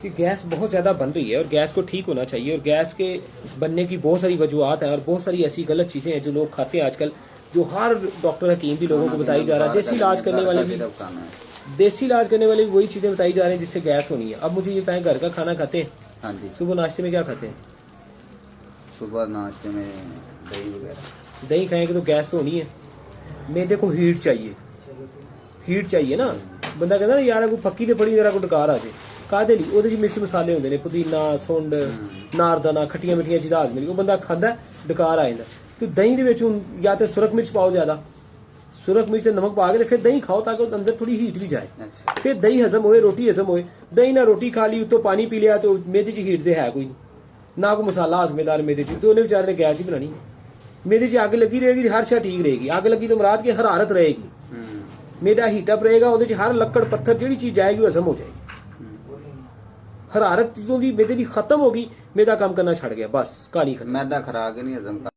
कि गैस बहुत ज़्यादा बन रही है और गैस को ठीक होना चाहिए। और गैस के बनने की बहुत सारी वजूहत हैं और बहुत सारी ऐसी गलत चीज़ें हैं जो लोग खाते हैं आजकल, जो हर डॉक्टर हकीम भी लोगों को बताई जा रहा है। देसी इलाज करने वाले भी वही चीज़ें बताई जा रही हैं जिससे गैस होनी है। अब मुझे ये बताएं, घर का खाना खाते हैं? हाँ जी। सुबह नाश्ते में क्या खाते हैं? सुबह नाश्ते में दही वगैरह। दही खाएंगे तो गैस तो होनी है। मैदे को हीट चाहिए, हीट चाहिए ना। बंदा कहता ना यार कोई पक्की तो बड़ी जरा को डकार आ जाए काहदे ਲਈ ਉਹਦੇ 'ਚ ਮਿਰਚ ਮਸਾਲੇ ਹੁੰਦੇ ਨੇ, ਪੁਦੀਨਾ, ਸੁੰਡ, ਨਾਰਦਾਨਾ, ਖੱਟੀਆਂ ਮਿੱਠੀਆਂ ਚੀਜ਼ਾਂ ਆਦਮੀ ਉਹ ਬੰਦਾ ਖਾਂਦਾ ਡਕਾਰ ਆ ਜਾਂਦਾ। ਤੇ ਦਹੀਂ ਦੇ ਵਿੱਚ ਹੁਣ ਜਾਂ ਤੇ ਸੁਰਖ ਮਿਰਚ ਪਾਓ ਜ਼ਿਆਦਾ, ਸੁਰਖ ਮਿਰਚ ਤੇ ਨਮਕ ਪਾ ਕੇ ਤੇ ਫਿਰ ਦਹੀਂ ਖਾਓ ਤਾਂ ਕਿ ਅੰਦਰ ਥੋੜੀ ਹੀਟ ਵੀ ਜਾਏ। ਫਿਰ ਦਹੀਂ ਹਜ਼ਮ ਹੋਏ, ਰੋਟੀ ਹਜ਼ਮ ਹੋਏ। ਦਹੀਂ ਨਾਲ ਰੋਟੀ ਖਾ ਲਈ, ਉੱਤੋਂ ਪਾਣੀ ਪੀ ਲਿਆ ਤੇ ਮੇਦੇ 'ਚ ਹੀਟ ਤੇ ਹੈ ਕੋਈ ਨਹੀਂ, ਨਾ ਕੋਈ ਮਸਾਲਾ ਹਜ਼ਮੇਦਾਰ ਮੇਦੇ 'ਚ, ਤੇ ਉਹਨੇ ਵਿਚਾਰੇ ਨੇ ਗੈਸ ਹੀ ਬਣਾਣੀ। मेदे च अग लगी रहेगी, हर शा ठीक रहेगी। अग लगी तो मुराद की हरारत रहेगी, मेदा हीटअप रहेगा, वो हर लकड़ पत्थर जी चीज़ जाएगी वो हजम हो जाएगी। हरारत जो मेदे की खत्म होगी, मेदा काम करना छड़ गया, बस कहानी खत्म। मैदा खराक नहीं हजम